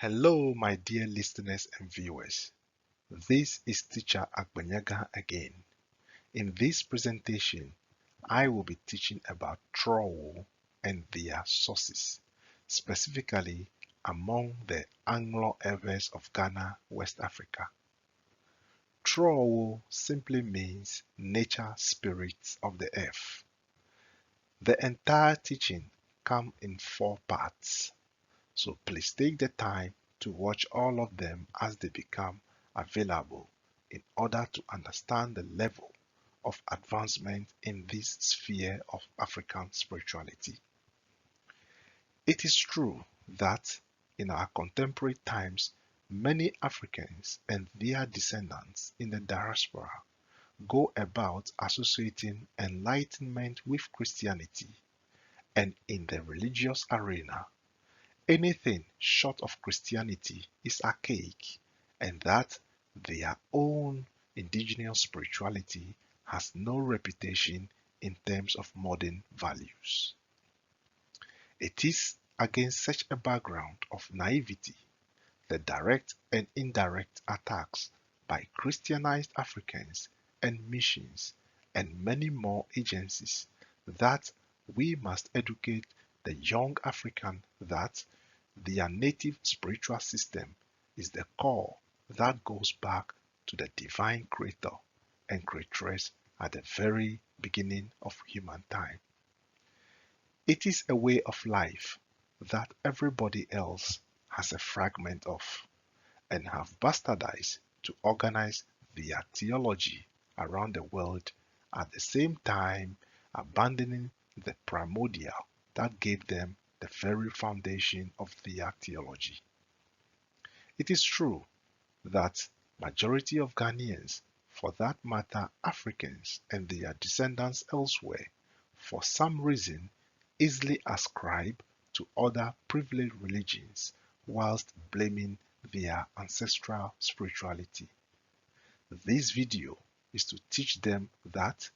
Hello, my dear listeners and viewers. This is Teacher Agbanyaga again. In this presentation, I will be teaching about TRÅWO and their sources, specifically among the Aŋlo Eʋes of Ghana, West Africa. TRÅWO simply means nature spirits of the earth. The entire teaching comes in 4 parts. So please take the time to watch all of them as they become available in order to understand the level of advancement in this sphere of African spirituality. It is true that in our contemporary times, many Africans and their descendants in the diaspora go about associating enlightenment with Christianity, and in the religious arena, anything short of Christianity is archaic, and that their own indigenous spirituality has no reputation in terms of modern values. It is against such a background of naivety, the direct and indirect attacks by Christianized Africans and missions and many more agencies that we must educate the young African that their native spiritual system is the core that goes back to the divine creator and creatress at the very beginning of human time. It is a way of life that everybody else has a fragment of and have bastardized to organize their theology around the world, at the same time abandoning the primordial that gave them the very foundation of their theology. It is true that majority of Ghanaians, for that matter Africans and their descendants elsewhere, for some reason easily ascribe to other privileged religions whilst blaming their ancestral spirituality. This video is to teach them that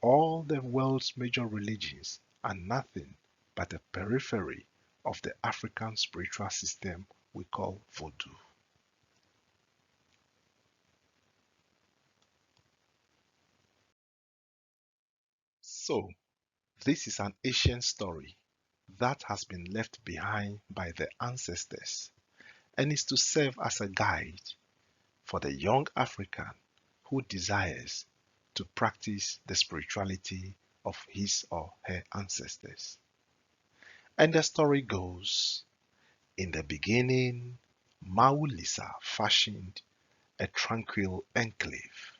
all the world's major religions are nothing but a periphery of the African spiritual system we call Voodoo. So, this is an ancient story that has been left behind by the ancestors and is to serve as a guide for the young African who desires to practice the spirituality of his or her ancestors. And the story goes, in the beginning, Maulisa fashioned a tranquil enclave,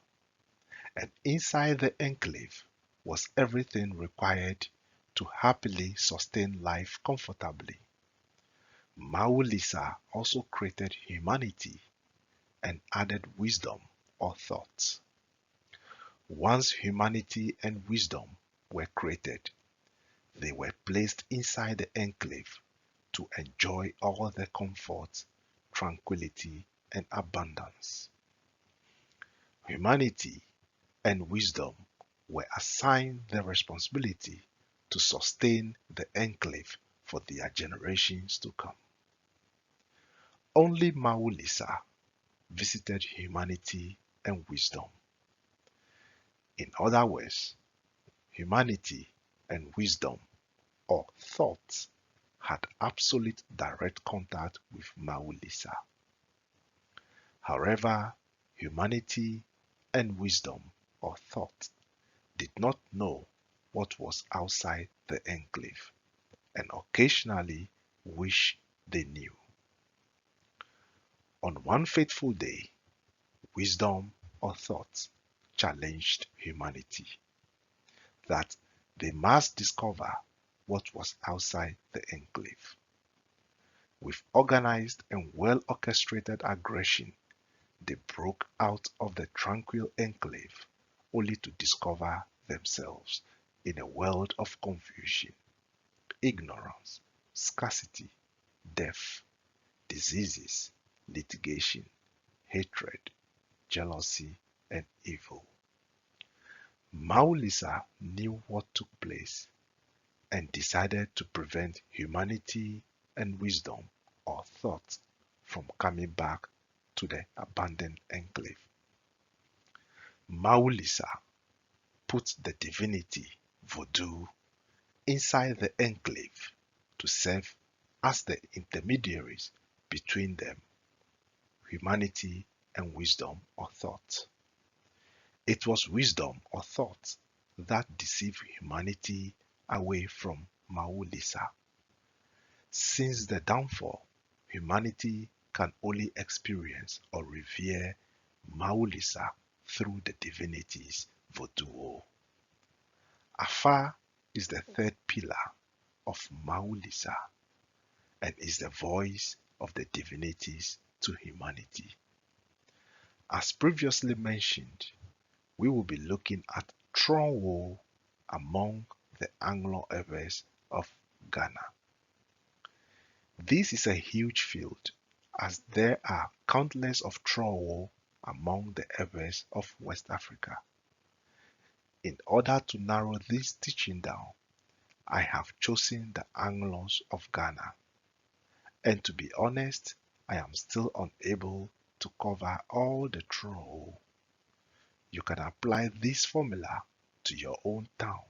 and inside the enclave was everything required to happily sustain life comfortably. Maulisa also created humanity and added wisdom or thought. Once humanity and wisdom were created, they were placed inside the enclave to enjoy all the comfort, tranquility, and abundance. Humanity and wisdom were assigned the responsibility to sustain the enclave for their generations to come. Only Maulisa visited humanity and wisdom. In other words, humanity and wisdom or thought had absolute direct contact with Maulisa. However, humanity and wisdom or thought did not know what was outside the enclave and occasionally wish they knew. On one fateful day, wisdom or thought challenged humanity that they must discover what was outside the enclave. With organized and well-orchestrated aggression, they broke out of the tranquil enclave only to discover themselves in a world of confusion, ignorance, scarcity, death, diseases, litigation, hatred, jealousy, and evil. Maulisa knew what took place and decided to prevent humanity and wisdom or thought from coming back to the abandoned enclave. Maulisa put the divinity Voodoo inside the enclave to serve as the intermediaries between them, humanity and wisdom or thought. It was wisdom or thought that deceived humanity away from Maulisa. Since the downfall, humanity can only experience or revere Maulisa through the divinities Voodoo. Afa is the third pillar of Maulisa and is the voice of the divinities to humanity. As previously mentioned, we will be looking at TRÅWO among the Aŋlo Eʋes of Ghana. This is a huge field as there are countless of TRÅWO among the Eʋes of West Africa. In order to narrow this teaching down, I have chosen the Aŋlos of Ghana. And to be honest, I am still unable to cover all the TRÅWO. You can apply this formula to your own town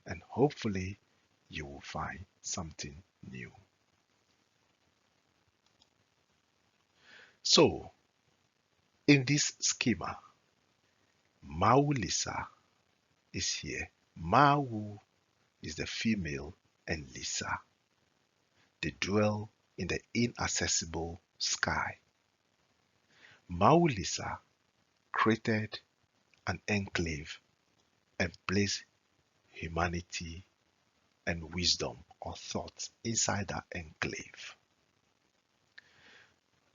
and hopefully you will find something new. So, in this schema, Maulisa is here. Mau is the female and Lisa. They dwell in the inaccessible sky. Maulisa created an enclave and placed humanity and wisdom or thoughts inside that enclave.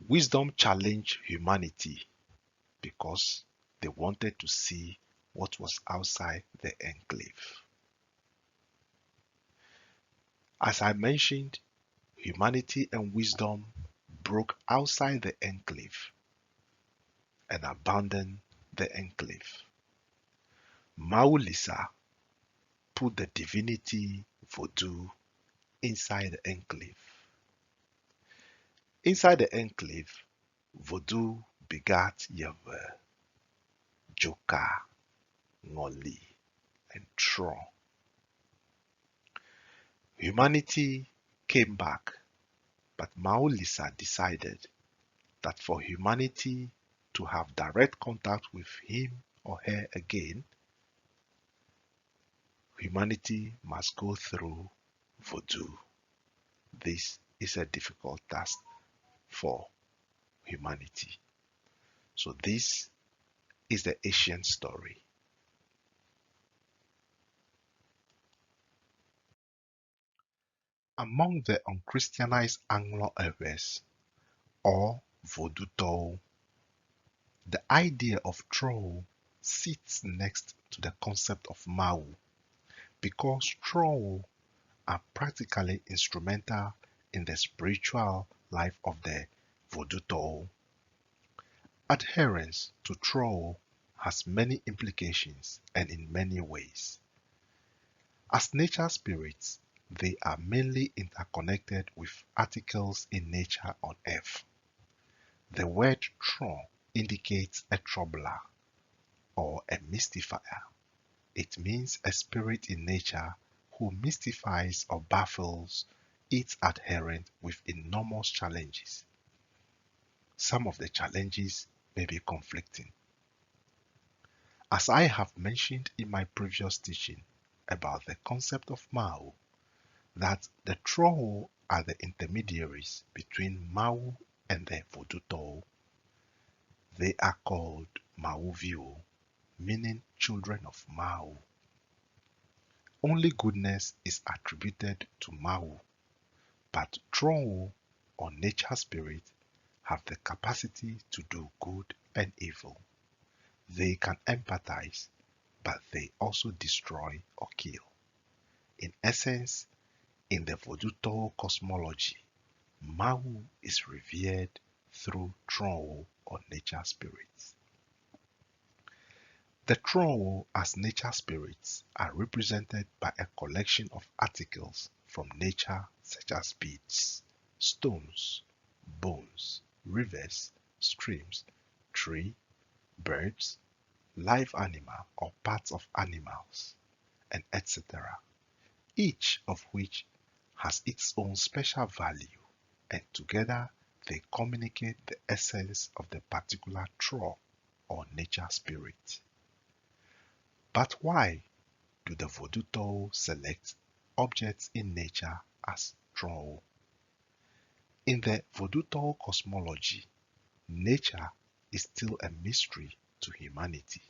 Wisdom challenged humanity because they wanted to see what was outside the enclave. As I mentioned, humanity and wisdom broke outside the enclave and abandoned the enclave. Maulisa put the divinity Voodoo inside the enclave. Inside the enclave, Voodoo begat Eʋes, Joka, Ngoli, and TRÅWO. Humanity came back, but Maulisa decided that for humanity to have direct contact with him or her again, humanity must go through Voodoo. This is a difficult task for humanity. So this is the ancient story. Among the unchristianized Aŋlo Eʋes or Voodoo TRÅWO, the idea of TRÅWO sits next to the concept of Mau because TRÅWO are practically instrumental in the spiritual life of the Voodoo TRÅWO. Adherence to TRÅWO has many implications and in many ways. As nature spirits, they are mainly interconnected with articles in nature on earth. The word Tro indicates a troubler or a mystifier. It means a spirit in nature who mystifies or baffles its adherent with enormous challenges. Some of the challenges may be conflicting. As I have mentioned in my previous teaching about the concept of Mau, that the TRÅWO are the intermediaries between Mau and the Voodoo TRÅWO. They are called Mauvio, meaning children of Mau. Only goodness is attributed to Mau, but TRÅWO or nature spirit have the capacity to do good and evil. They can empathize, but they also destroy or kill. In essence, in the Voodoo TRÅWO cosmology, Mau is revered through TRÅWO or nature spirits. The TRÅWO as nature spirits are represented by a collection of articles from nature such as beads, stones, bones, rivers, streams, tree, birds, live animal or parts of animals, and etc., each of which has its own special value, and together they communicate the essence of the particular TRÅWO or nature spirit. But why do the Vodou TRÅWO select objects in nature as TRÅWO? In the Vodou TRÅWO cosmology, nature is still a mystery to humanity,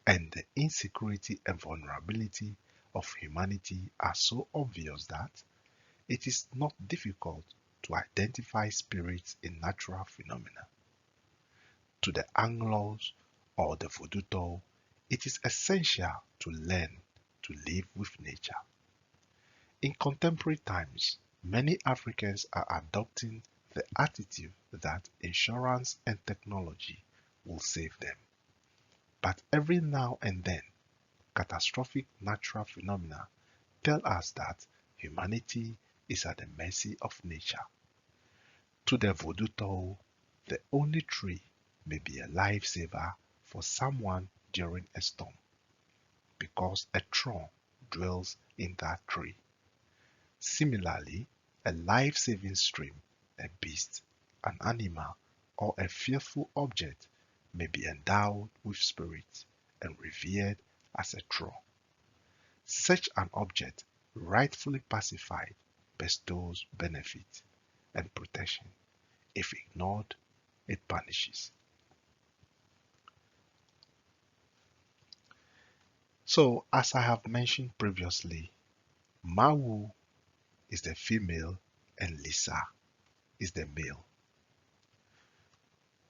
and the insecurity and vulnerability of humanity are so obvious that it is not difficult to identify spirits in natural phenomena. To the Aŋlos or the Vodou TRÅWO, it is essential to learn to live with nature. In contemporary times, many Africans are adopting the attitude that insurance and technology will save them. But every now and then, catastrophic natural phenomena tell us that humanity is at the mercy of nature. To the Vodou TRÅWO, the only tree may be a lifesaver for someone during a storm, because a TRÅWO dwells in that tree. Similarly, a life-saving stream, a beast, an animal, or a fearful object may be endowed with spirit and revered as a TRÅWO. Such an object, rightfully pacified, bestows benefit and protection. If ignored, it punishes. So, as I have mentioned previously, Mawu is the female and Lisa is the male.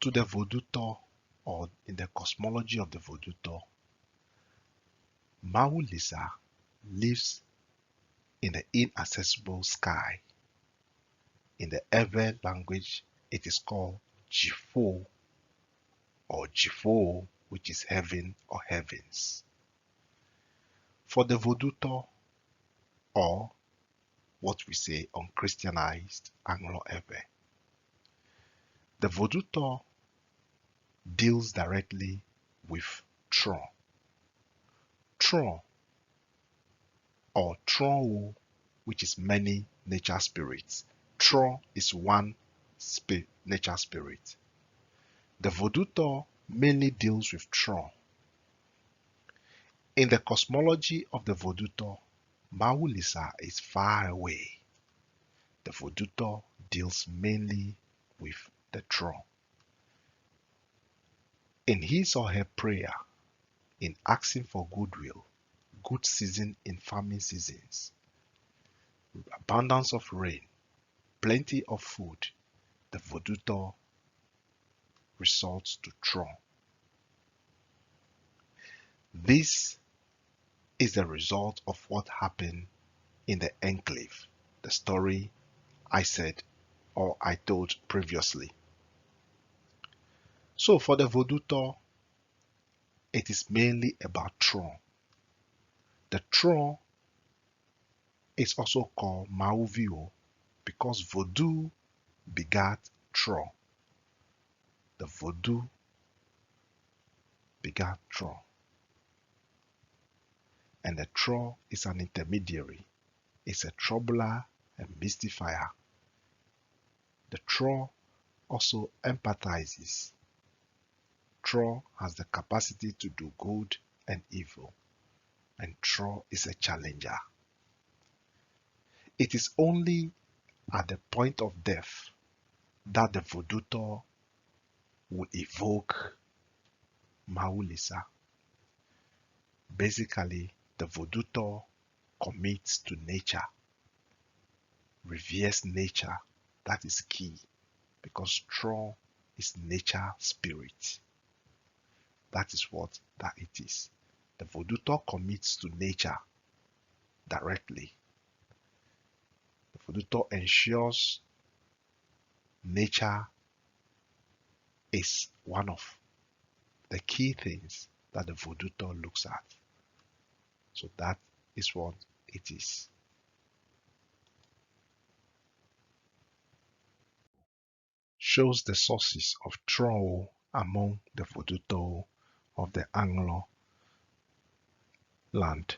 To the Vodou TRÅWO, or in the cosmology of the Vodou TRÅWO, Mawu Lisa lives in the inaccessible sky. In the Eʋes language, it is called Jifo or Jifo, which is heaven or heavens. For the Vodou TRÅWO, or what we say unchristianized Aŋlo Eʋes, the Vodou TRÅWO deals directly with TRÅWO. TRÅWO or TRÅWO, which is many nature spirits. TRÅWO is one nature spirit. The Vodou TRÅWO mainly deals with TRÅWO. In the cosmology of the Vodou TRÅWO, Mawu Lisa is far away. The Vodou TRÅWO deals mainly with the TRÅWO. In his or her prayer, in asking for goodwill, good season in farming seasons, abundance of rain, plenty of food, the Vodou TRÅWO resorts to TRÅWO. This is the result of what happened in the enclave, the story I said or I told previously. So for the Vodou TRÅWO, it is mainly about TRÅWO. The TRÅWO is also called Mauvio because Vodou begat TRÅWO. The Vodou begat TRÅWO. And the TRÅWO is an intermediary. It's a troubler and mystifier. The TRÅWO also empathizes. TRÅWO has the capacity to do good and evil, and TRÅWO is a challenger. It is only at the point of death that the Vodou TRÅWO will evoke Mawu Lisa. Basically, the Vodou TRÅWO commits to nature, reveres nature. That is key, because TRÅWO is nature spirit. That is what that it is. The Vodou TRÅWO commits to nature directly. The Vodou TRÅWO ensures nature is one of the key things that the Vodou TRÅWO looks at. So that is what it is. shows the sources of TRÅWO among the Fotuto of the Aŋlo land.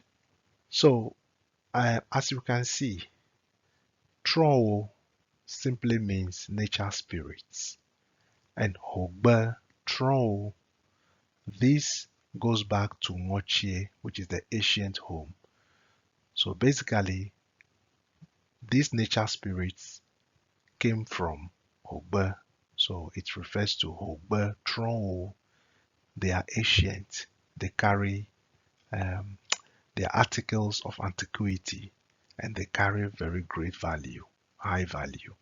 So, as you can see, TRÅWO simply means nature spirits, and Hubba TRÅWO, this goes back to Ngochie, which is the ancient home. So basically, these nature spirits came from Hubba, so it refers to Hubba TRÅWO. They are ancient. They carry their articles of antiquity, and they carry very great value, high value.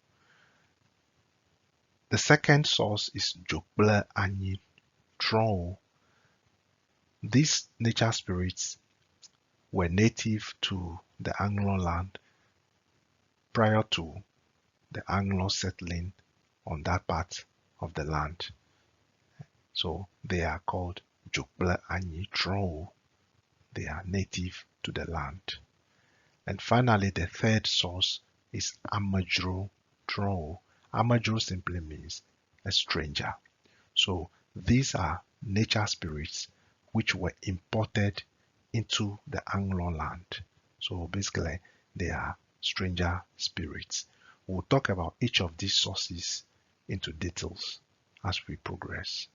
The second source is Jokble Anyi TRÅWO. These nature spirits were native to the Aŋlo land prior to the Aŋlo settling on that part of the land. So they are called Jokble Anyi TRÅWO. They are native to the land. And finally, the third source is Amajro TRÅWO. Amajro simply means a stranger. So these are nature spirits which were imported into the Aŋlo land. So basically, they are stranger spirits. We'll talk about each of these sources into details as we progress.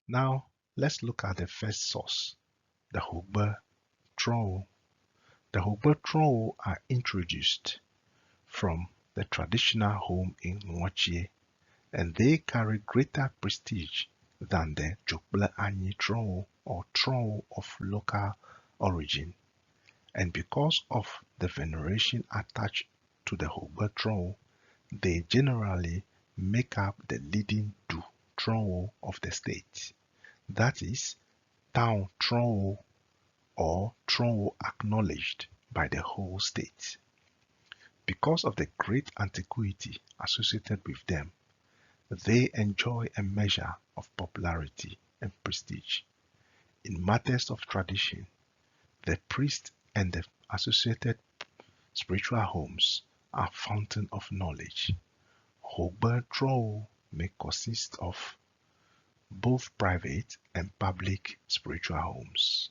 Now, let's look at the first source, the Hubba TRÅWO. The Hubba TRÅWO are introduced from the traditional home in Ngochie, and they carry greater prestige than the Jokble Anyi TRÅWO or TRÅWO of local origin. And because of the veneration attached to the Hubba TRÅWO, they generally make up the leading Du TRÅWO of the state. That is, Town TRÅWO or TRÅWO acknowledged by the whole state. Because of the great antiquity associated with them, they enjoy a measure of popularity and prestige. In matters of tradition, the priest and the associated spiritual homes are fountain of knowledge. Hubba TRÅWO may consist of both private and public spiritual homes.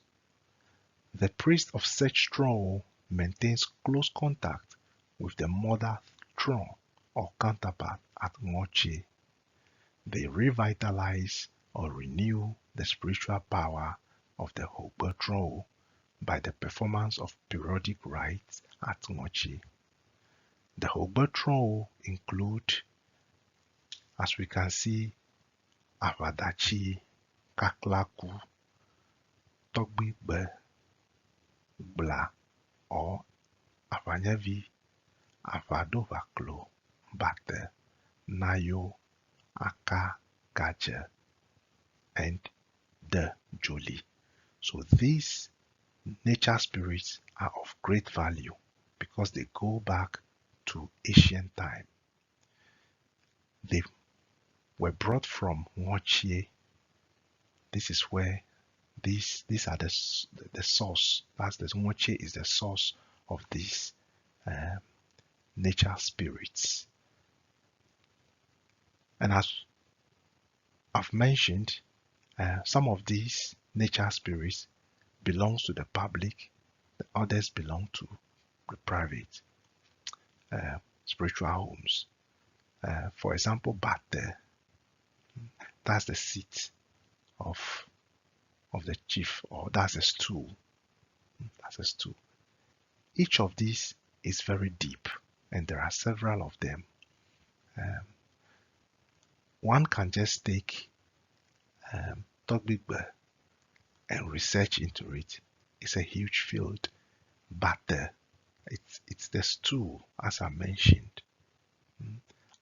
The priest of such TRÅWO maintains close contact with the mother TRÅ or counterpart at Ngochie. They revitalize or renew the spiritual power of the Hubba TRÅWO by the performance of periodic rites at Ngochie. The Hubba TRÅWO include, as we can see, Avadachi, Kaklaku, Togbigbe, Bla or Avanyavi, Avadovaklo, Bate, Nayo, Aka, Gaja, and the Jolie. So these nature spirits are of great value because they go back to ancient time. They were brought from Ngochie. This is where these are the source. That's the Ngochie is the source of these nature spirits. And as I've mentioned, some of these nature spirits belongs to the public, the others belong to the private spiritual homes. For example, Bate, that's the seat of the chief, or that's a stool. That's a stool. Each of these is very deep, and there are several of them. One can just take Togbigbe and research into it. It's a huge field, but it's the stool, as I mentioned.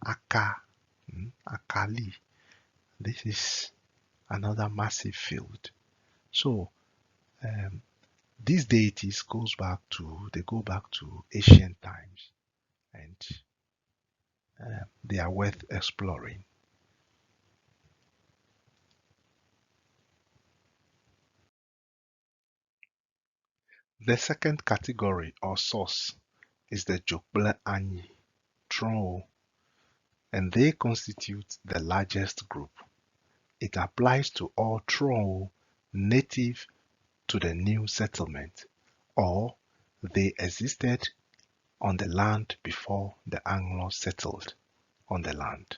Aka, Akali, this is another massive field. So these deities go back to ancient times, and they are worth exploring. The second category or source is the Jokble Anyi, TRÅWO, and they constitute the largest group. It applies to all TRÅWO native to the new settlement, or they existed on the land before the Aŋlo settled on the land.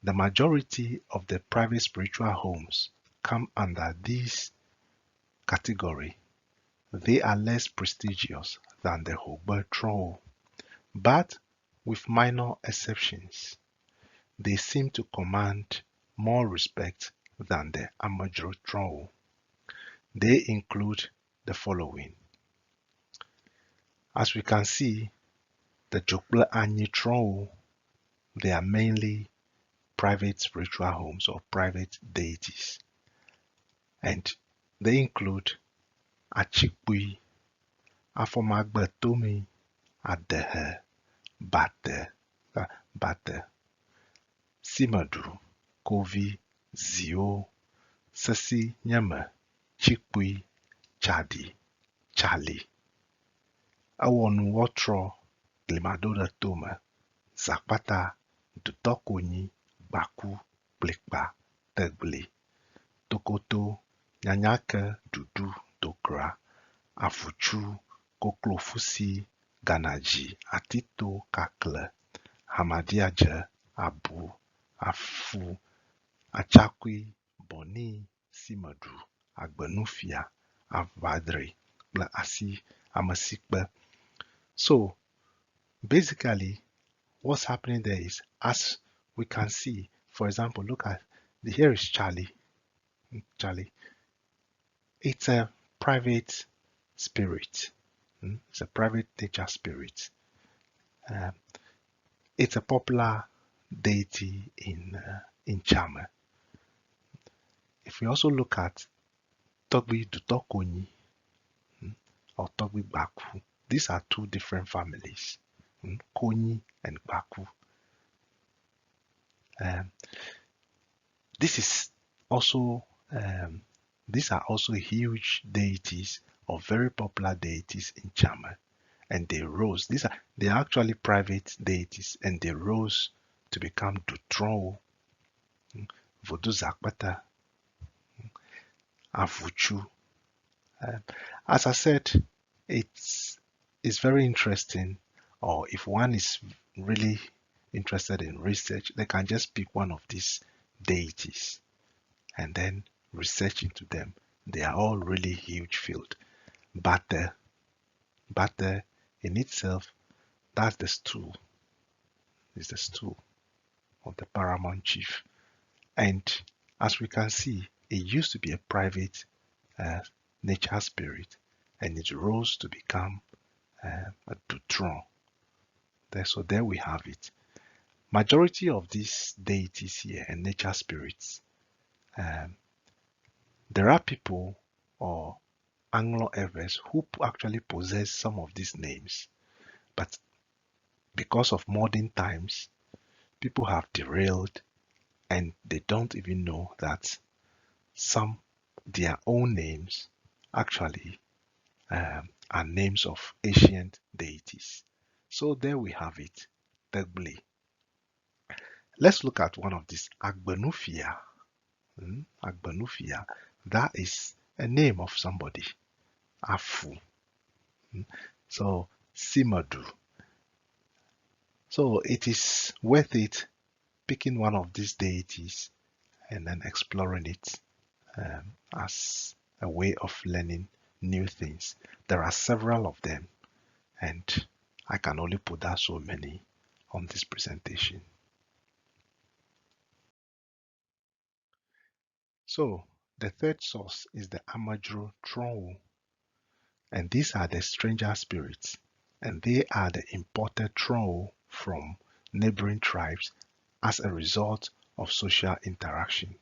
The majority of the private spiritual homes come under this category. They are less prestigious than the Hubba TRÅWO, but with minor exceptions. They seem to command more respect than the Amajro TRÅWO. They include the following. As we can see, the Jokble Anyi TRÅWO, they are mainly private spiritual homes or private deities. And they include Achikpui, Afomagbetomi, Adehe, Bate, Simadu, Kovi, Zio, Sesi Nyeme, Chikpui, Chadi, Chali. Awonu Wotro, Glimadoda Tome, Zakpata, Dutokonyi, Baku, Blikpa, Tegbli, Tokoto, Nyanyake, Dudu, Dokra, Afuchu, Koklofusi, Ganaji, Atito, Kakle, Hamadiaje, Abu, Afu, Achakwi, Boni, Simadu, Agbenufia, Avadri, Asi, Amasikbe. So basically, what's happening there is, as we can see, for example, look at here is Charlie. It's a private spirit. It's a private nature spirit. It's a popular deity in Chama. If we also look at Togbi Dutokonyi or Togbi Baku, these are two different families, Konyi and Baku. These are also huge deities or very popular deities in Chama, and they rose. They are actually private deities, and they rose to become TRÅWO, Vodu Zakpata, Afuchu. As I said, it's very interesting, or if one is really interested in research, they can just pick one of these deities and then research into them. They are all really huge field. But in itself, that's the stool. It's the stool of the paramount chief. And as we can see, it used to be a private nature spirit, and it rose to become a Dutron. So there we have it. Majority of these deities here and nature spirits, there are people or Aŋlo Eʋes who actually possess some of these names, but because of modern times, people have derailed and they don't even know that their own names actually are names of ancient deities. So there we have it, Tegbli. Let's look at one of these, Agbenufia. Agbenufia, that is a name of somebody. Afu. So Simadu. So it is worth it picking one of these deities and then exploring it as a way of learning new things. There are several of them, and I can only put out so many on this presentation. So the third source is the Amajro TRÅWO, and these are the stranger spirits, and they are the imported TRÅWO from neighboring tribes as a result of social interaction.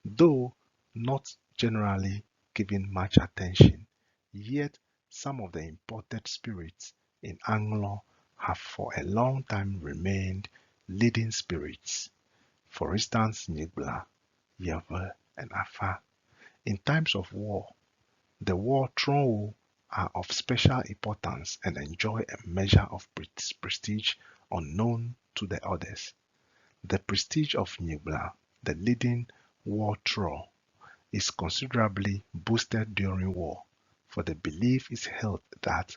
Though not generally given much attention, yet some of the imported spirits in Aŋlo have for a long time remained leading spirits. For instance, Nyegbla, Eʋes, and Afa. In times of war, the war TRÅWO are of special importance and enjoy a measure of prestige unknown to the others. The prestige of Nibla, the leading war TRÅWO, is considerably boosted during war, for the belief is held that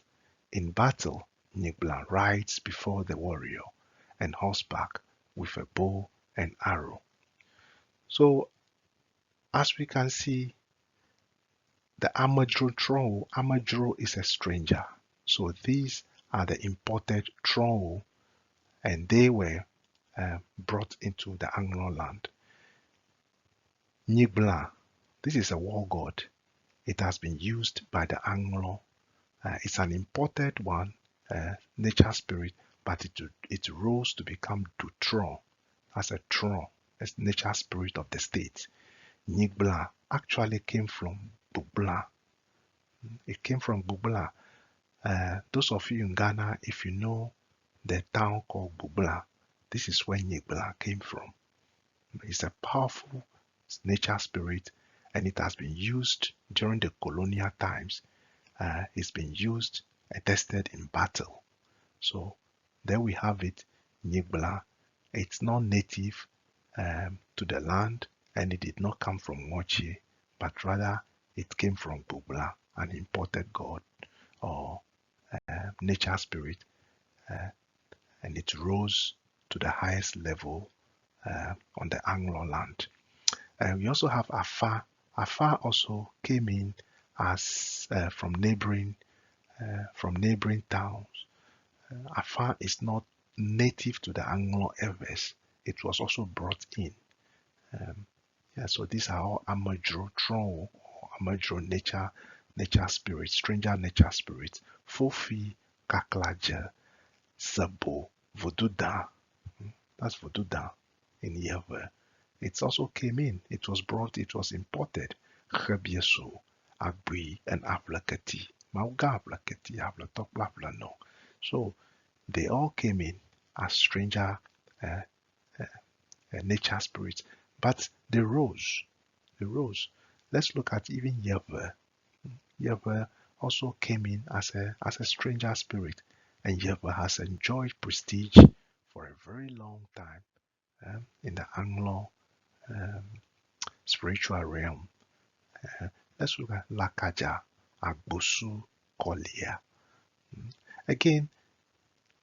in battle, Nibla rides before the warrior and horseback with a bow and arrow. So, as we can see, the Amadro TRÅWO, Amadro is a stranger. So these are the imported TRÅWO, and they were brought into the Aŋlo land. Nibla, this is a war god. It has been used by the Aŋlo. It's an imported one, nature spirit, but it rose to become TRÅWO as a TRÅWO, as nature spirit of the state. Nibla actually came from Bubla. It came from Bubla. Those of you in Ghana, if you know the town called Bubla, this is where Nibla came from. It's a powerful nature spirit, and it has been used during the colonial times. It's been used and tested in battle. So there we have it, Nibla. It's not native to the land, and it did not come from Mochi, but rather it came from Bubla, an imported god or nature spirit, and it rose to the highest level on the Aŋlo land. We also have Afa. Afa also came in as from neighboring towns. Afa is not native to the Aŋlo Eʋes. It was also brought in. So these are all Amadro TRÅWO, or Amadro nature spirits, stranger nature spirits. Fofi, Kaklaja, Sabo, Voduda. That's Voduda in Eʋes. It also came in. It was brought. It was imported. Gebieso, Agbi, and Ablakati. Mauga Ablakati, Ablatok, no. So they all came in as stranger nature spirits, but they rose. They rose. Let's look at even Eʋes. Eʋes also came in as a stranger spirit, and Eʋes has enjoyed prestige for a very long time in the Aŋlo spiritual realm. Let's look at Lakaja, Agbosu, Kolia. Again,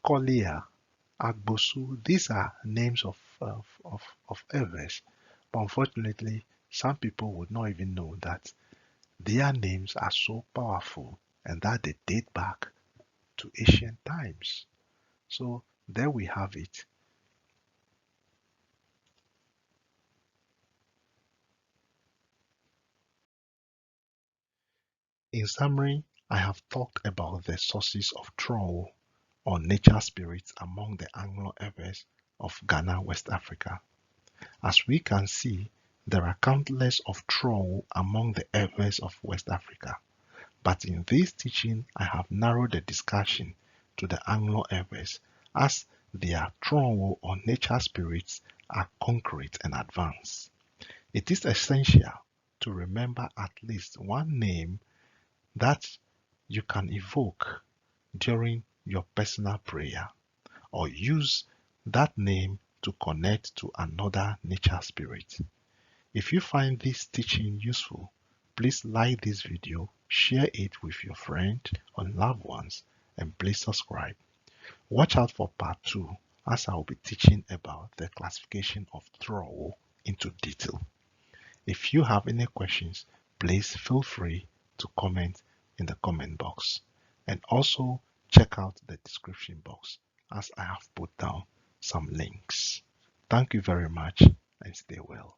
Kolia, Agbosu, these are names of Eʋes, but unfortunately, some people would not even know that their names are so powerful and that they date back to ancient times. So there we have it. In summary, I have talked about the sources of TRÅWO, or nature spirits, among the Aŋlo Eʋes of Ghana, West Africa. As we can see, there are countless of TRÅWO among the Eʋes of West Africa. But in this teaching, I have narrowed the discussion to the Aŋlo Eʋes, as their TRÅWO, or nature spirits, are concrete and advanced. It is essential to remember at least one name that you can evoke during your personal prayer, or use that name to connect to another nature spirit. If you find this teaching useful, please like this video, share it with your friends or loved ones, and please subscribe. Watch out for part 2, as I will be teaching about the classification of TRÅWO into detail. If you have any questions, please feel free to comment in the comment box, and also check out the description box, as I have put down some links. Thank you very much, and stay well.